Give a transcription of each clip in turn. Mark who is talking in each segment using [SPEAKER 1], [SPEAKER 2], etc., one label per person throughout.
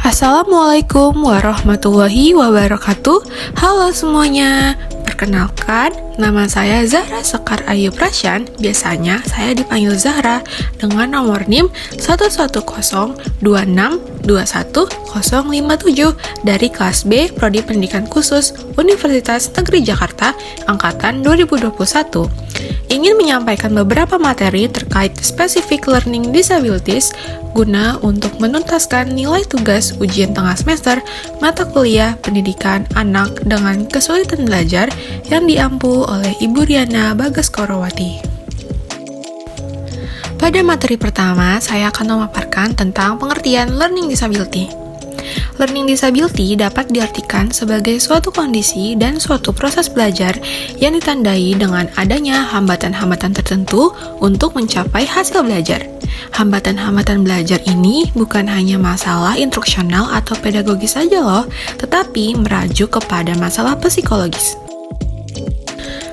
[SPEAKER 1] Assalamualaikum warahmatullahi wabarakatuh. Halo semuanya, perkenalkan, nama saya Zahra Sekar Ayu Prasyan. Biasanya saya dipanggil Zahra dengan nomor NIM 11026210057 dari kelas B Prodi Pendidikan Khusus Universitas Negeri Jakarta Angkatan 2021. Ingin menyampaikan beberapa materi terkait Specific Learning Disabilities guna untuk menuntaskan nilai tugas ujian tengah semester mata kuliah pendidikan anak dengan kesulitan belajar yang diampu oleh Ibu Riana Bagaskorowati. Pada materi pertama, saya akan memaparkan tentang pengertian learning disability. Learning disability dapat diartikan sebagai suatu kondisi dan suatu proses belajar yang ditandai dengan adanya hambatan-hambatan tertentu untuk mencapai hasil belajar. Hambatan-hambatan belajar ini bukan hanya masalah instruksional atau pedagogis saja loh, tetapi merajuk kepada masalah psikologis.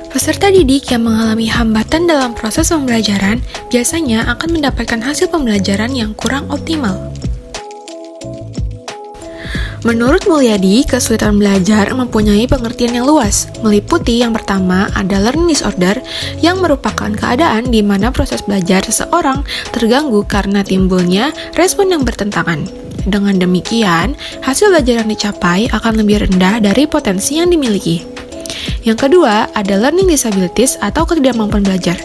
[SPEAKER 1] Peserta didik yang mengalami hambatan dalam proses pembelajaran biasanya akan mendapatkan hasil pembelajaran yang kurang optimal. Menurut Mulyadi, kesulitan belajar mempunyai pengertian yang luas, meliputi yang pertama ada learning disorder, yang merupakan keadaan di mana proses belajar seseorang terganggu karena timbulnya respon yang bertentangan. Dengan demikian, hasil belajar yang dicapai akan lebih rendah dari potensi yang dimiliki. Yang kedua, ada learning disabilities atau ketidakmampuan belajar,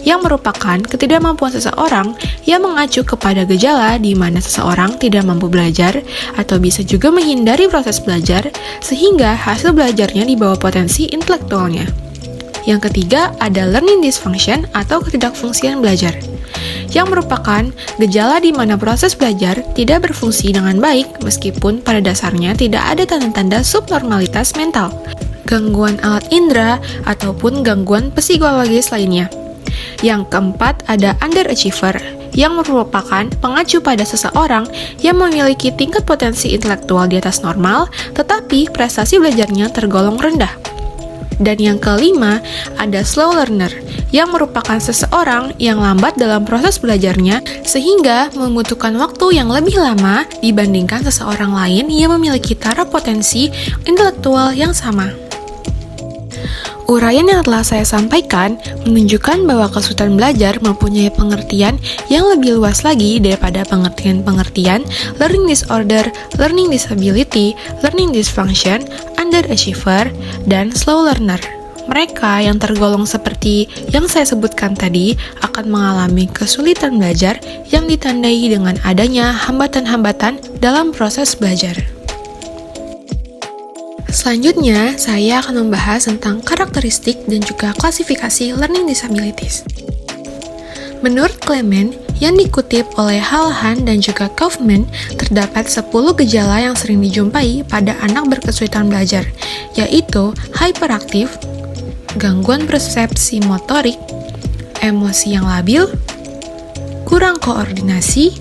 [SPEAKER 1] yang merupakan ketidakmampuan seseorang yang mengacu kepada gejala di mana seseorang tidak mampu belajar atau bisa juga menghindari proses belajar sehingga hasil belajarnya di bawah potensi intelektualnya. Yang ketiga, ada learning dysfunction atau ketidakfungsian belajar, yang merupakan gejala di mana proses belajar tidak berfungsi dengan baik meskipun pada dasarnya tidak ada tanda-tanda subnormalitas mental, gangguan alat indera, ataupun gangguan psikologis lainnya. Yang keempat, ada underachiever, yang merupakan pengacu pada seseorang yang memiliki tingkat potensi intelektual di atas normal, tetapi prestasi belajarnya tergolong rendah. Dan yang kelima, ada slow learner, yang merupakan seseorang yang lambat dalam proses belajarnya, sehingga membutuhkan waktu yang lebih lama dibandingkan seseorang lain yang memiliki taraf potensi intelektual yang sama. Uraian yang telah saya sampaikan menunjukkan bahwa kesulitan belajar mempunyai pengertian yang lebih luas lagi daripada pengertian-pengertian learning disorder, learning disability, learning dysfunction, underachiever, dan slow learner. Mereka yang tergolong seperti yang saya sebutkan tadi akan mengalami kesulitan belajar yang ditandai dengan adanya hambatan-hambatan dalam proses belajar. Selanjutnya, saya akan membahas tentang karakteristik dan juga klasifikasi learning disabilities. Menurut Clement, yang dikutip oleh Halhan dan juga Kaufman, terdapat 10 gejala yang sering dijumpai pada anak berkesulitan belajar, yaitu hyperaktif, gangguan persepsi motorik, emosi yang labil, kurang koordinasi,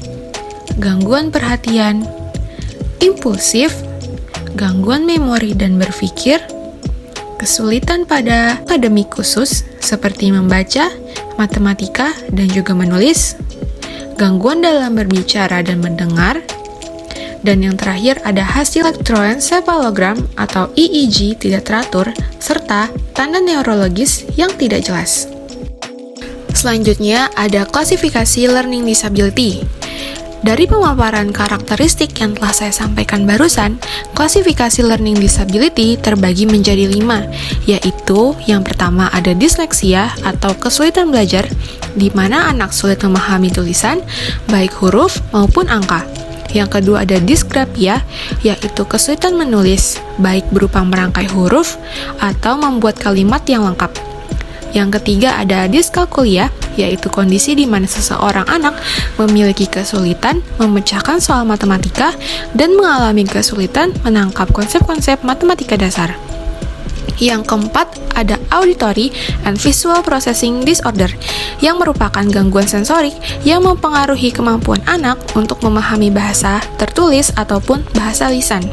[SPEAKER 1] gangguan perhatian, impulsif, gangguan memori dan berpikir, kesulitan pada akademik khusus seperti membaca, matematika, dan juga menulis, gangguan dalam berbicara dan mendengar, dan yang terakhir ada hasil elektroencephalogram atau EEG tidak teratur, serta tanda neurologis yang tidak jelas. Selanjutnya ada klasifikasi learning disability. Dari pemaparan karakteristik yang telah saya sampaikan barusan, klasifikasi learning disability terbagi menjadi 5, yaitu yang pertama ada disleksia atau kesulitan belajar, di mana anak sulit memahami tulisan, baik huruf maupun angka. Yang kedua ada dysgrafia, yaitu kesulitan menulis, baik berupa merangkai huruf atau membuat kalimat yang lengkap. Yang ketiga ada dyskalkulia, yaitu kondisi di mana seseorang anak memiliki kesulitan memecahkan soal matematika dan mengalami kesulitan menangkap konsep-konsep matematika dasar. Yang keempat ada auditory and visual processing disorder, yang merupakan gangguan sensorik yang mempengaruhi kemampuan anak untuk memahami bahasa tertulis ataupun bahasa lisan.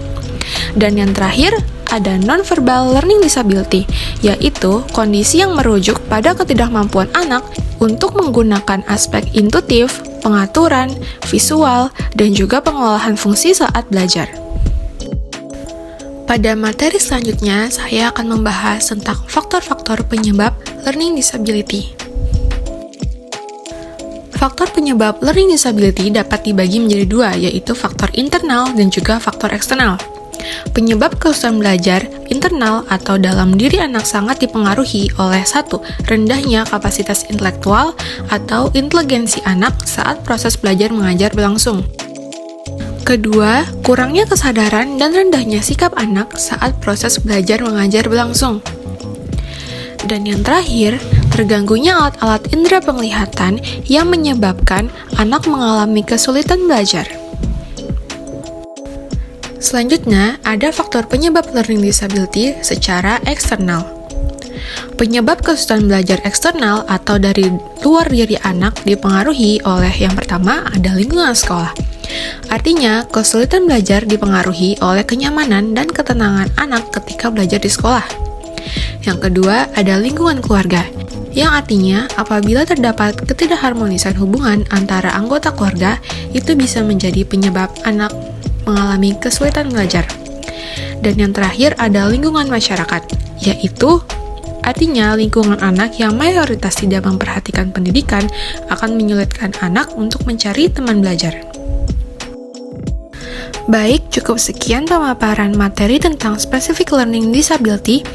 [SPEAKER 1] Dan yang terakhir ada non-verbal learning disability, yaitu kondisi yang merujuk pada ketidakmampuan anak untuk menggunakan aspek intuitif, pengaturan, visual, dan juga pengolahan fungsi saat belajar. Pada materi selanjutnya, saya akan membahas tentang faktor-faktor penyebab learning disability. Faktor penyebab learning disability dapat dibagi menjadi dua, yaitu faktor internal dan juga faktor eksternal. Penyebab kesulitan belajar internal atau dalam diri anak sangat dipengaruhi oleh satu, rendahnya kapasitas intelektual atau inteligensi anak saat proses belajar mengajar berlangsung. Kedua, kurangnya kesadaran dan rendahnya sikap anak saat proses belajar mengajar berlangsung. Dan yang terakhir, terganggunya alat-alat indera penglihatan yang menyebabkan anak mengalami kesulitan belajar. Selanjutnya, ada faktor penyebab learning disability secara eksternal. Penyebab kesulitan belajar eksternal atau dari luar diri anak dipengaruhi oleh yang pertama ada lingkungan sekolah. Artinya, kesulitan belajar dipengaruhi oleh kenyamanan dan ketenangan anak ketika belajar di sekolah. Yang kedua, ada lingkungan keluarga, yang artinya apabila terdapat ketidakharmonisan hubungan antara anggota keluarga, itu bisa menjadi penyebab anak mengalami kesulitan belajar. Dan yang terakhir ada lingkungan masyarakat, yaitu artinya lingkungan anak yang mayoritas tidak memperhatikan pendidikan akan menyulitkan anak untuk mencari teman belajar. Baik, cukup sekian pemaparan materi tentang specific learning disability.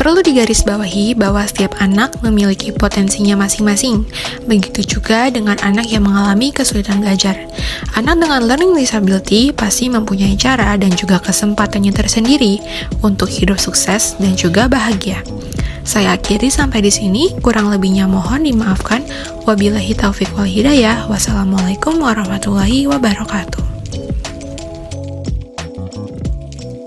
[SPEAKER 1] Perlu digarisbawahi bahwa setiap anak memiliki potensinya masing-masing. Begitu juga dengan anak yang mengalami kesulitan belajar. Anak dengan learning disability pasti mempunyai cara dan juga kesempatannya tersendiri untuk hidup sukses dan juga bahagia. Saya akhiri sampai di sini, kurang lebihnya mohon dimaafkan. Wabillahi taufiq wal hidayah. Wassalamualaikum warahmatullahi wabarakatuh.